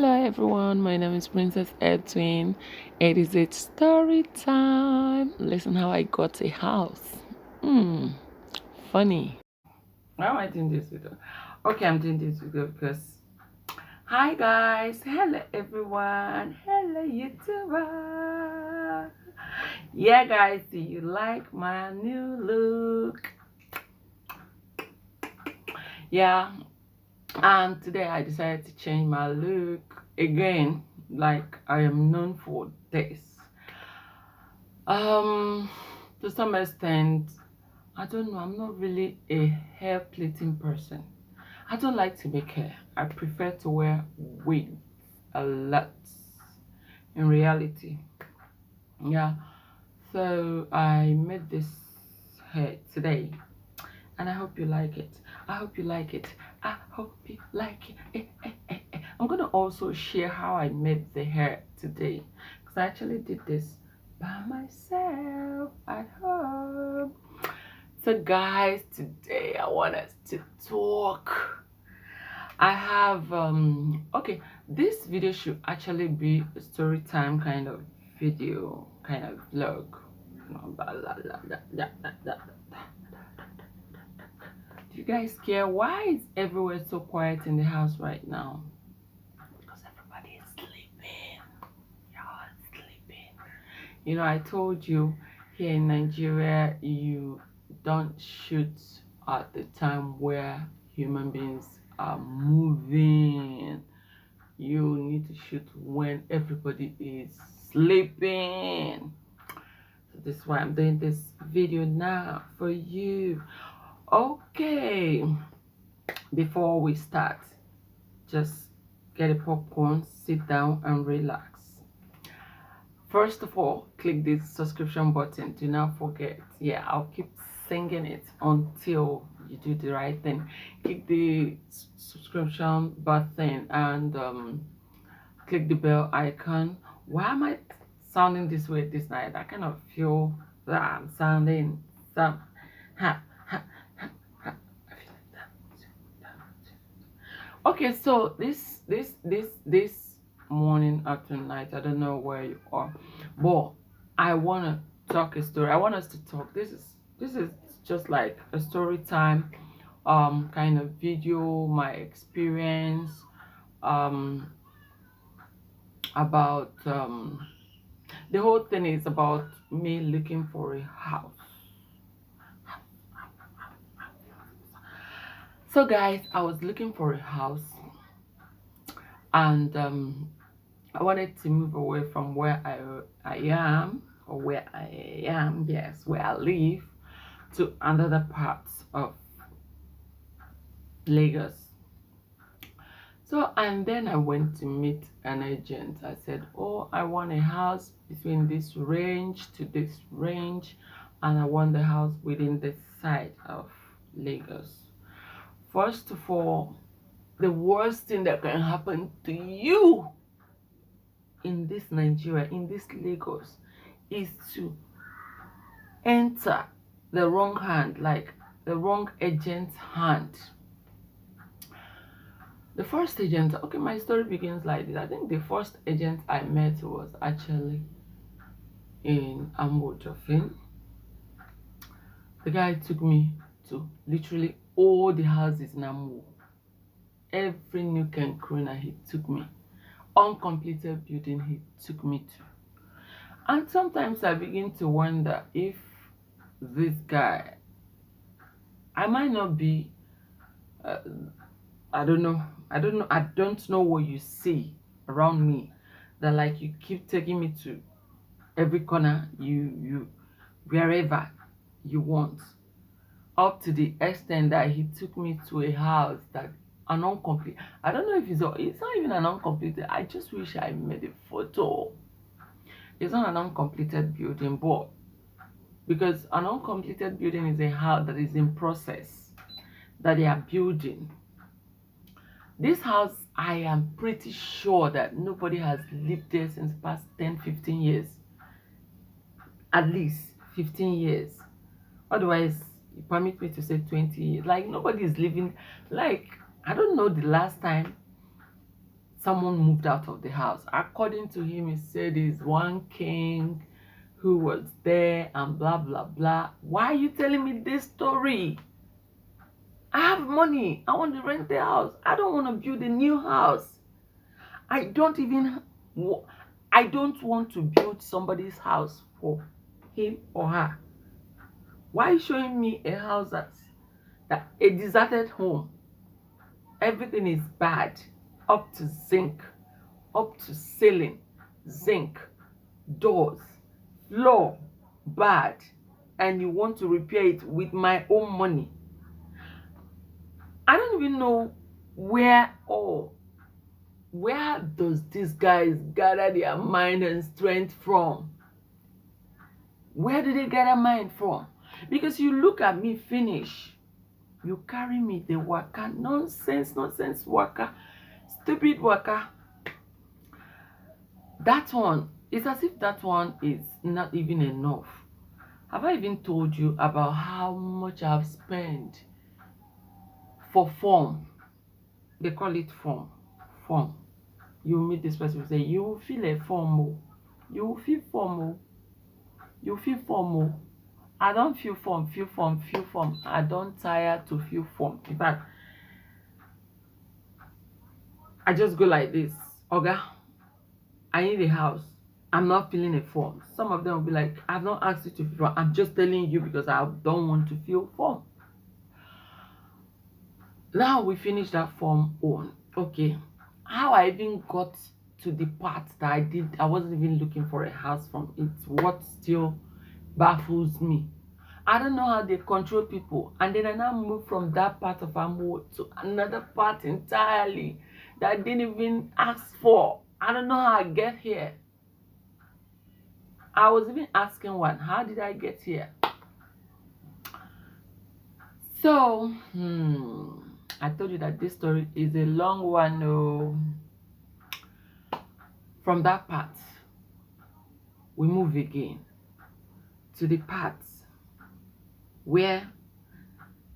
Hello everyone, my name is Princess Edwin. It is a story time. Listen how I got a house. Hmm, funny. Why am I doing this video? Okay, I'm doing this video because hi guys, hello everyone, hello YouTuber. Yeah guys, do you like my new look? Yeah, and today I decided to change my look again, like I am known for this. Um, to some extent, I don't know. I'm not really a hair plaiting person. I don't like to make hair. I prefer to wear wigs a lot. In reality, yeah. So I made this hair today, and I hope you like it. I hope you like it. I hope you like it. I'm gonna also share how I made the hair today, because I actually did this by myself at home. So guys, today I want us to talk. I have okay, this video should actually be a story time kind of video, kind of vlog. Blah, blah, blah, blah, blah, blah, blah. Do you guys care? Why is everywhere so quiet in the house right now? Because everybody is sleeping. Y'all sleeping. You know, I told you here in Nigeria, you don't shoot at the time where human beings are moving. You need to shoot when everybody is sleeping. So this is why I'm doing this video now for you. Okay, before we start, just get a popcorn, sit down and relax. First of all, click this subscription button. Do not forget. Yeah, I'll keep singing it until you do the right thing. Click the subscription button and click the bell icon. Why am I sounding this way this night? I kind of feel that I'm sounding some ha, ha, ha, ha. I feel like that. Okay, so this morning, afternoon, night, I don't know where you are, but I want to talk a story. I want us to talk. This is just like a story time kind of video, my experience um about the whole thing is about me looking for a house. So guys, I was looking for a house, and I wanted to move away from where I am, or where I am, yes, where I live, to another parts of Lagos. So, and then I went to meet an agent. I said, oh, I want a house between this range to this range, and I want the house within the side of Lagos. First of all, the worst thing that can happen to you in this Nigeria, in this Lagos, is to enter the wrong hand, like the wrong agent's hand. The first agent, okay, my story begins like this. I think the first agent I met was actually in Amojofin. The guy took me to literally all the houses in Ambo. Every nook and corner he took me. Uncompleted building he took me to. And sometimes I begin to wonder if this guy, I might not be, uh, I don't know. I don't know what you see around me that like you keep taking me to every corner you wherever you want, up to the extent that he took me to a house that an incomplete. I don't know if it's not even an uncompleted. I just wish I made a photo. It's not an uncompleted building, but because an uncompleted building is a house that is in process that they are building. This house, I am pretty sure that nobody has lived there since past 10-15 years. At least 15 years. Otherwise, you permit me to say 20 years. Like, nobody is living, like, I don't know the last time someone moved out of the house. According to him, he said he's one king who was there and blah blah blah. Why are you telling me this story? I have money. I want to rent the house. I don't want to build a new house. I don't want to build somebody's house for him or her. Why are you showing me a house that a deserted home? Everything is bad, up to zinc, up to ceiling, zinc, doors, floor, bad, and you want to repair it with my own money. I don't even know where does these guys gather their mind and strength from? Where do they gather mind from? Because you look at me finish, you carry me the waka, nonsense waka, stupid waka. That one, it's as if that one is not even enough. Have I even told you about how much I've spent for form? They call it form. Form. You meet this person, say, you will feel a form. You will feel form. You feel form. I don't feel form. I don't tire to feel form. In fact, I just go like this. Oga, I need a house. I'm not feeling a form. Some of them will be like, I've not asked you to feel form. I'm just telling you because I don't want to feel form. Now we finish that form on. Okay. How I even got to the part that I wasn't even looking for a house from it. What still baffles me. I don't know how they control people. And then I now move from that part of Amo to another part entirely that I didn't even ask for. I don't know how I get here. I was even asking one, how did I get here? So, I told you that this story is a long one. Oh. From that part, we move again to the part where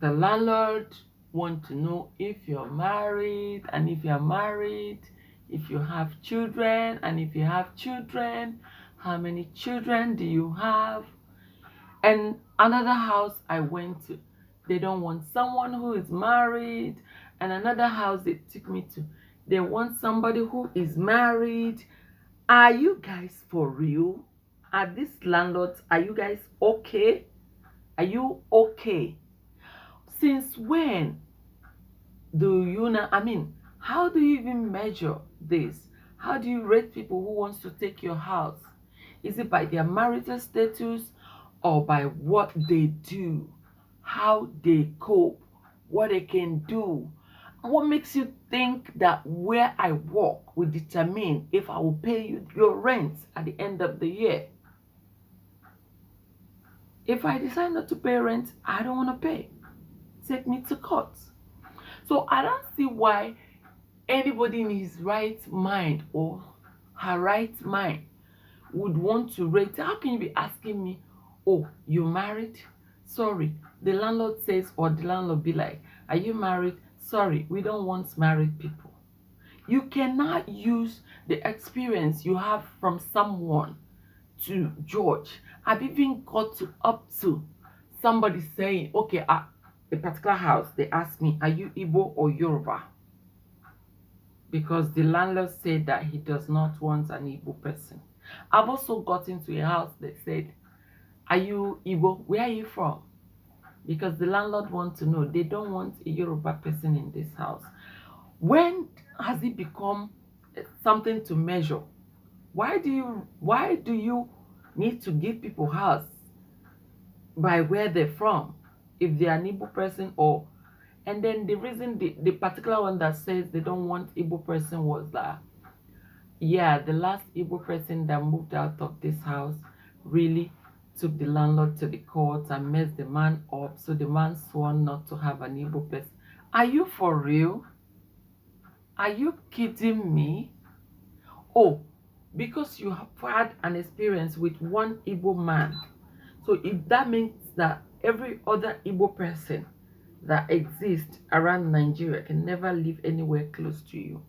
the landlord wants to know if you're married, and if you're married, if you have children, and if you have children, how many children do you have? And another house I went to, they don't want someone who is married. And another house they took me to, they want somebody who is married. Are you guys for real? Are these landlords, are you guys okay? Are you okay? Since when do you know? I mean, how do you even measure this? How do you rate people who wants to take your house? Is it by their marital status or by what they do, how they cope, what they can do? What makes you think that where I work will determine if I will pay you your rent at the end of the year? If I decide not to pay rent, I don't want to pay. Take me to court. So I don't see why anybody in his right mind or her right mind would want to rate. How can you be asking me, oh, you married? Sorry, the landlord says, or the landlord be like, are you married? Sorry, we don't want married people. You cannot use the experience you have from someone to judge. I've even got up to somebody saying, okay, a particular house, they asked me, are you Igbo or Yoruba? Because the landlord said that he does not want an Igbo person. I've also got into a house that said, are you Igbo? Where are you from? Because the landlord wants to know. They don't want a Yoruba person in this house. When has it become something to measure? Why do you need to give people house by where they're from? If they're an Igbo person, or and then the reason the particular one that says they don't want Igbo person was that, yeah, the last Igbo person that moved out of this house really took the landlord to the court and messed the man up. So the man sworn not to have an Igbo person. Are you for real? Are you kidding me? Oh, because you have had an experience with one Igbo man. So if that means that every other Igbo person that exists around Nigeria can never live anywhere close to you.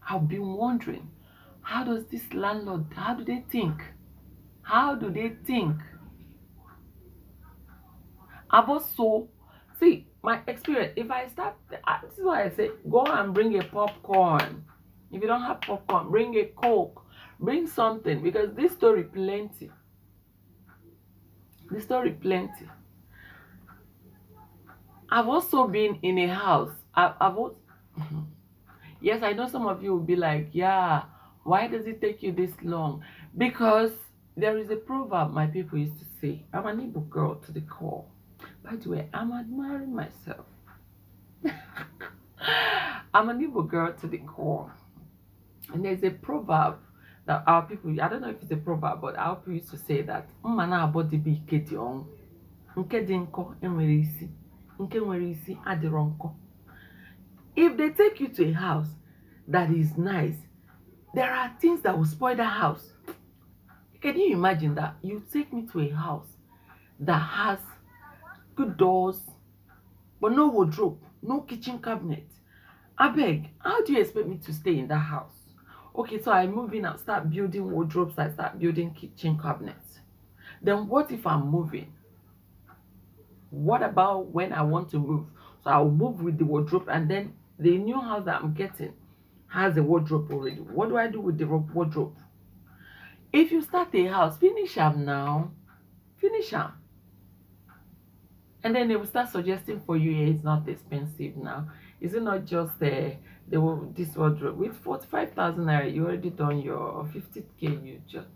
I've been wondering, how does this landlord, how do they think? How do they think? I've also, see, my experience, if I start, this is why I say, go and bring a popcorn. If you don't have popcorn, bring a Coke, bring something, because this story plenty. This story plenty. I've also been in a house. I've also, yes, I know some of you will be like, yeah, why does it take you this long? Because there is a proverb my people used to say. I'm an Igbo girl to the core. By the way, I'm admiring myself. I'm an Igbo girl to the core. And there's a proverb that our people, I don't know if it's a proverb, but our people used to say that, "Mmana abodi bi ike di ọnwụ. Nke dị nkọ enwere isi. Nke nwere isi adịrọ nkọ." If they take you to a house that is nice, there are things that will spoil the house. Can you imagine that? You take me to a house that has good doors, but no wardrobe, no kitchen cabinet. I beg, how do you expect me to stay in that house? Okay, so I move in and start building wardrobes, I start building kitchen cabinets. Then what if I'm moving? What about when I want to move? So I'll move with the wardrobe, and then the new house that I'm getting has a wardrobe already. What do I do with the wardrobe? If you start a house, finish them now. Finish them. And then they will start suggesting for you, yeah, it's not expensive now. Is it not just this wardrobe? With 45,000 naira, you already done your 50K. You just,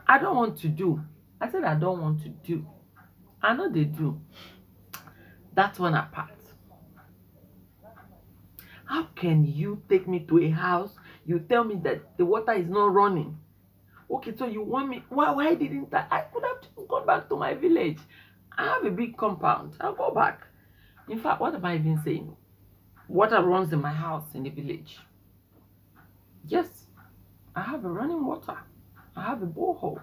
I don't want to do. I said I don't want to do. I know they do. That one apart. How can you take me to a house? You tell me that the water is not running. Okay, so you want me? Why didn't I could have just gone back to my village. I have a big compound. I'll go back. In fact, what am I even saying? Water runs in my house in the village. Yes, I have a running water. I have a borehole.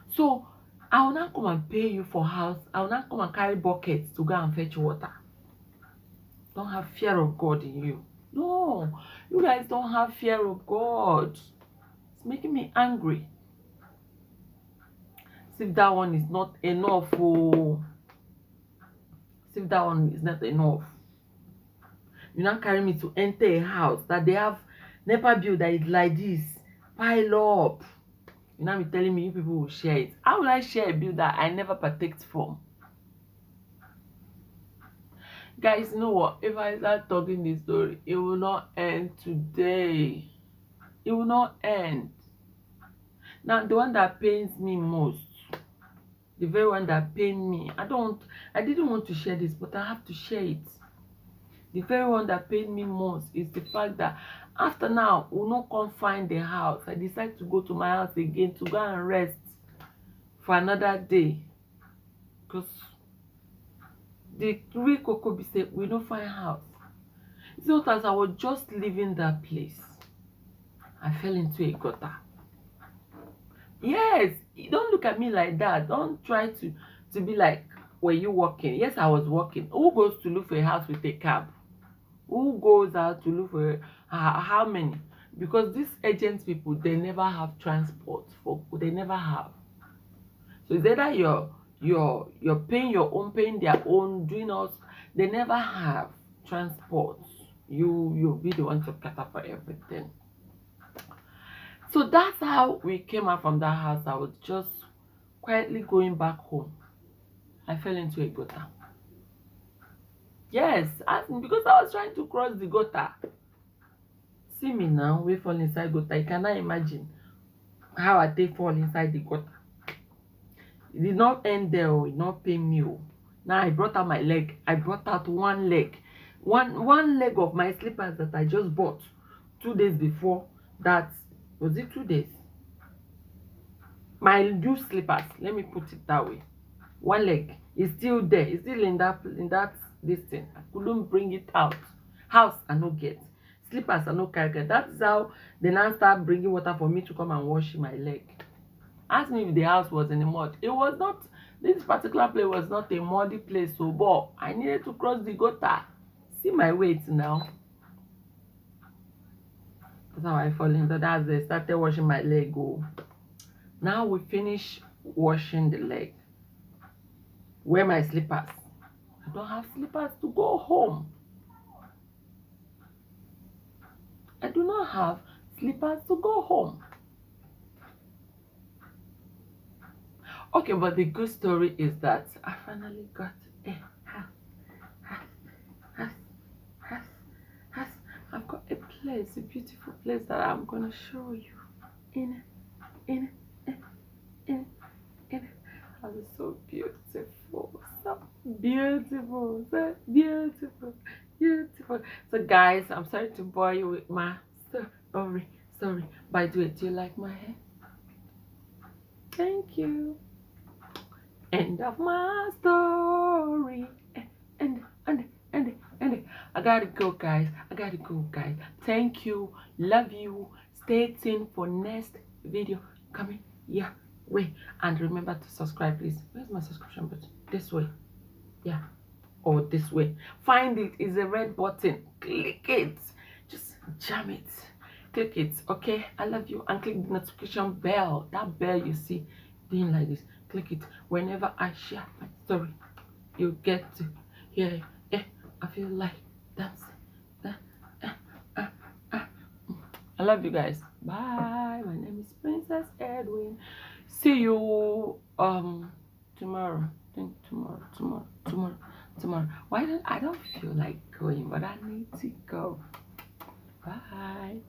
So I will not come and pay you for house. I will not come and carry buckets to go and fetch water. Don't have fear of God in you. No, you guys don't have fear of God. It's making me angry. See if that one is not enough. Oh, see if that one is not enough. You now carry me to enter a house that they have NEPA bill that is like this, pile up. You now be telling me you people will share it. How will I share a bill that I never partaked from? Guys, you know what? If I start talking this story, it will not end today. It will not end. Now, the one that pains me most, the very one that pained me, I didn't want to share this, but I have to share it. The very one that pained me most is the fact that after now, we'll not come find the house. I decided to go to my house again to go and rest for another day. Because the real Coco be said, we don't find house. It's not as I was just leaving that place, I fell into a gutter. Yes, don't look at me like that. Don't try to be like, were you walking? Yes, I was walking. Who goes to look for a house with a cab? Who goes out to look for how many? Because these agents people, they never have transport. They never have. So it's either you're paying your own, paying their own, doing us. They never have transport. You'll be the one to cater for everything. So that's how we came out from that house. I was just quietly going back home. I fell into a gutter. Yes, because I was trying to cross the gutter. See me now, we fall inside gutter. You cannot imagine how I take fall inside the gutter. It did not end there. It did not pain me. Now I brought out my leg. I brought out one leg. One leg of my slippers that I just bought 2 days before. That was it 2 days. My new slippers, let me put it that way. One leg is still there. It's still in that this thing. I couldn't bring it out. House I no get. Slippers I no carry. That's how they now start bringing water for me to come and wash my leg. Ask me if the house was in the mud. It was not. This particular place was not a muddy place. So, but I needed to cross the gutter. See my weight now. That's how I fall into that. They started washing my leg. Oh. Now we finish washing the leg. Wear my slippers. I don't have slippers to go home. I do not have slippers to go home. Okay, but the good story is that I finally got a house. House. I've got a place, a beautiful place that I'm gonna show you. In in in house is so beautiful, so beautiful, so beautiful, beautiful. So guys, I'm sorry to bore you with my story. By the way, do you like my hair? Thank you. End of my story. And I gotta go, guys. Thank you. Love you. Stay tuned for next video coming. Yeah. Wait. And remember to subscribe, please. Where's my subscription button? This way. Yeah. Or this way. Find it. It's a red button. Click it. Just jam it. Click it. Okay. I love you. And click the notification bell. That bell you see doing like this. Click it. Whenever I share my story, you get to hear it. I feel like dancing. I love you guys. Bye. My name is Princess Edwin. See you tomorrow. I think tomorrow. Why don't I don't feel like going, but I need to go.